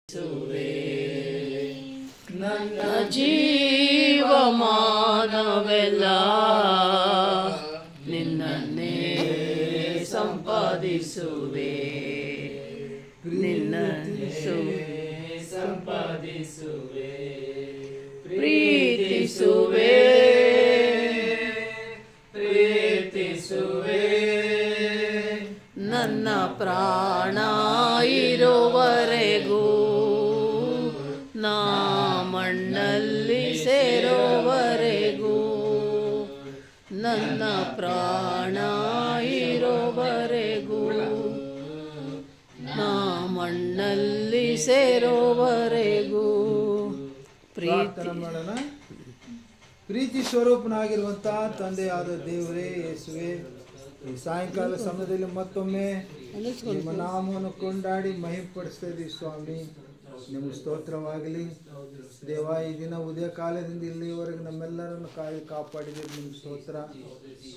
ಸುವೆ ನನ್ನ ಜೀವಮಾನವೆಲ್ಲ ನಿನ್ನನ್ನೇ ಸಂಪಾದಿಸುವೆ, ನಿನ್ನನ್ನೇ ಸಂಪಾದಿಸುವೆ, ಪ್ರೀತಿಸುವೆ ಪ್ರೀತಿಸುವೆ ನನ್ನ ಪ್ರಾಣ ಇರುವರೆಗೂ, ನಾ ಮಣ್ಣಲ್ಲಿ ಸೇರೋವರೆಗೂ, ನನ್ನ ಪ್ರಾಣ ಇರೋವರೆಗೂ, ನಾ ಮಣ್ಣಲ್ಲಿ ಸೇರೋವರೆಗೂ. ಪ್ರಾರ್ಥನೆ ಮಾಡೋಣ. ಪ್ರೀತಿ ಸ್ವರೂಪನಾಗಿರುವಂಥ ತಂದೆಯಾದ ದೇವರೇ ಯೇಸುವೆ, ಈ ಸಾಯಂಕಾಲ ಸಮಯದಲ್ಲಿ ಮತ್ತೊಮ್ಮೆ ನಿಮ್ಮ ನಾಮವನ್ನು ಕೊಂಡಾಡಿ ಮಹಿಮೆಪಡಿಸ್ತಾ ಇದ್ದೀವಿ ಸ್ವಾಮಿ. ನಿಮಗೆ ಸ್ತೋತ್ರವಾಗಲಿ ದೇವ. ಈ ದಿನ ಉದಯ ಕಾಲದಿಂದ ಇಲ್ಲಿವರೆಗೆ ನಮ್ಮೆಲ್ಲರನ್ನು ಕಾಪಾಡಿದ್ದೀರಿ, ನಿಮ್ಗೆ ಸ್ತೋತ್ರ.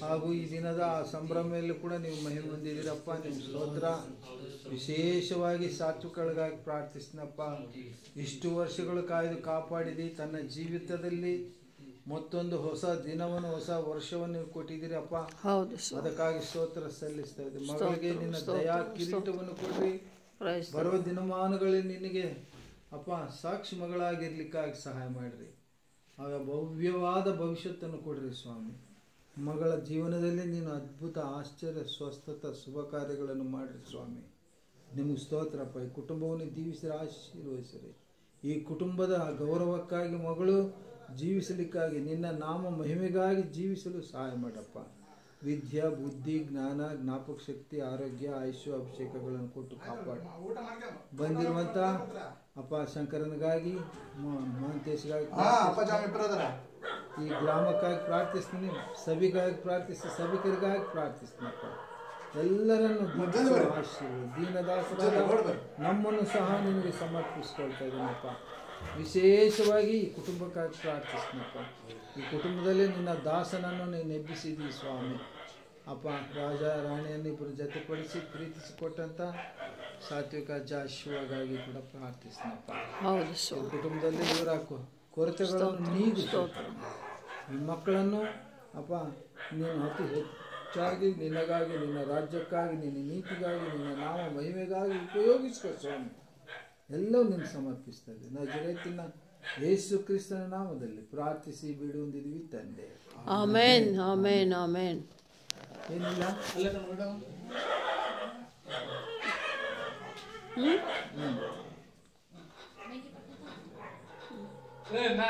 ಹಾಗೂ ಈ ದಿನದ ಆ ಸಂಭ್ರಮೆಯಲ್ಲೂ ಕೂಡ ನೀವು ಮಹಿಮೆ ಹೊಂದಿದ್ದೀರಪ್ಪ, ನಿಮ್ಗೆ ಸ್ತೋತ್ರ. ವಿಶೇಷವಾಗಿ ಸಾತ್ವಿಕಗಳಿಗಾಗಿ ಪ್ರಾರ್ಥಿಸ್ತೀನಪ್ಪ. ಇಷ್ಟು ವರ್ಷಗಳು ಕಾಯ್ದು ಕಾಪಾಡಿದಿ, ತನ್ನ ಜೀವಿತದಲ್ಲಿ ಮತ್ತೊಂದು ಹೊಸ ದಿನವನ್ನು ಹೊಸ ವರ್ಷವನ್ನು ನೀವು ಕೊಟ್ಟಿದ್ದೀರಿ ಅಪ್ಪ. ಅದಕ್ಕಾಗಿ ಸ್ತೋತ್ರ ಸಲ್ಲಿಸ್ತಾ ಇದ್ದೀವಿ. ಮಗಳಿಗೆ ನಿನ್ನ ದಯಾ ಕಿರೀಟವನ್ನು ಕೊಡ್ರಿ. ಬರುವ ದಿನಮಾನಗಳಲ್ಲಿ ನಿನಗೆ ಅಪ್ಪ ಸಾಕ್ಷಿ ಮಗಳಾಗಿರ್ಲಿಕ್ಕಾಗಿ ಸಹಾಯ ಮಾಡಿರಿ. ಆಗ ಭವ್ಯವಾದ ಭವಿಷ್ಯತ್ತನ್ನು ಕೊಡ್ರಿ ಸ್ವಾಮಿ. ಮಗಳ ಜೀವನದಲ್ಲಿ ನೀನು ಅದ್ಭುತ ಆಶ್ಚರ್ಯ ಸ್ವಸ್ಥತ ಶುಭ ಕಾರ್ಯಗಳನ್ನು ಮಾಡಿರಿ ಸ್ವಾಮಿ. ನಿಮಗೆ ಸ್ತೋತ್ರಪ್ಪ. ಈ ಕುಟುಂಬವನ್ನು ದೀವಿಸಿರಿ, ಆಶೀರ್ವದಿಸಿರಿ. ಈ ಕುಟುಂಬದ ಗೌರವಕ್ಕಾಗಿ ಮಗಳು ಜೀವಿಸಲಿಕ್ಕಾಗಿ, ನಿನ್ನ ನಾಮ ಮಹಿಮೆಗಾಗಿ ಜೀವಿಸಲು ಸಹಾಯ ಮಾಡಪ್ಪ. ವಿದ್ಯಾ ಬುದ್ಧಿ ಜ್ಞಾನ ಜ್ಞಾಪಕ ಶಕ್ತಿ ಆರೋಗ್ಯ ಆಯುಷ್ಯ ಅಭಿಷೇಕಗಳನ್ನು ಕೊಟ್ಟು ಕಾಪಾಡಿ. ಬಂದಿರುವಂಥ ಅಪ್ಪ ಶಂಕರನಿಗಾಗಿ ಮಹಂತೇಶ್ಗಾಗಿ ಈ ಗ್ರಾಮಕ್ಕಾಗಿ ಪ್ರಾರ್ಥಿಸ್ತೀನಿ, ಸಭಿಗಾಗಿ ಪ್ರಾರ್ಥಿಸ್ತೀನಿ, ಸಭಿಕರಿಗಾಗಿ ಪ್ರಾರ್ಥಿಸ್ತೀನಪ್ಪ. ಎಲ್ಲರನ್ನು ಆಶೀರ್ವಾದ. ದೀನದಾಸರಾದ ನಮ್ಮನ್ನು ಸಹ ನಿನಗೆ ಸಮರ್ಪಿಸ್ಕೊಳ್ತಾ ಇದ್ದೀನಪ್ಪ. ವಿಶೇಷವಾಗಿ ಈ ಕುಟುಂಬಕ್ಕಾಗಿ ಪ್ರಾರ್ಥಿಸ್ತೀನಪ್ಪ. ಈ ಕುಟುಂಬದಲ್ಲಿ ನಿನ್ನ ದಾಸನನ್ನು ನೀನು ಎಬ್ಬಿಸಿದ್ದೀವಿ ಸ್ವಾಮಿ. ಅಪ್ಪ ರಾಜ ರಾಣಿಯನ್ನು ಇಬ್ಬರು ಜೊತೆಪಡಿಸಿ ಪ್ರೀತಿಸಿಕೊಟ್ಟಂಥ ಸಾತ್ವಿಕ ಜಾಶುವಾಗಿ ಕೂಡ ಪ್ರಾರ್ಥಿಸ್ತೀನಪ್ಪ. ಈ ಕುಟುಂಬದಲ್ಲಿ ಇವರ ಕೊರತೆಗಳನ್ನು ನೀಗಿಸು. ಈ ಮಕ್ಕಳನ್ನು ಅಪ್ಪ ನೀನು ಅತಿ ಹೆಚ್ಚಾಗಿ ನಿನಗಾಗಿ, ನಿನ್ನ ರಾಜ್ಯಕ್ಕಾಗಿ, ನಿನ್ನ ನೀತಿಗಾಗಿ, ನಿನ್ನ ನಾಮ ಮಹಿಮೆಗಾಗಿ ಉಪಯೋಗಿಸ್ಕೊ ಸ್ವಾಮಿ. ಎಲ್ಲವೂ ನಿನ್ನ ಸಮರ್ಪಿಸ್ತಾ ಇದ್ದೀವಿ. ನಜರೇತಿನ ಯೇಸು ಕ್ರಿಸ್ತನ ನಾಮದಲ್ಲಿ ಪ್ರಾರ್ಥಿಸಿ ಬಿಡು ಹೊಂದಿದ್ವಿ ತಂದೆ. Amen amen amen. ಏನಿಲ್ಲ ನಾ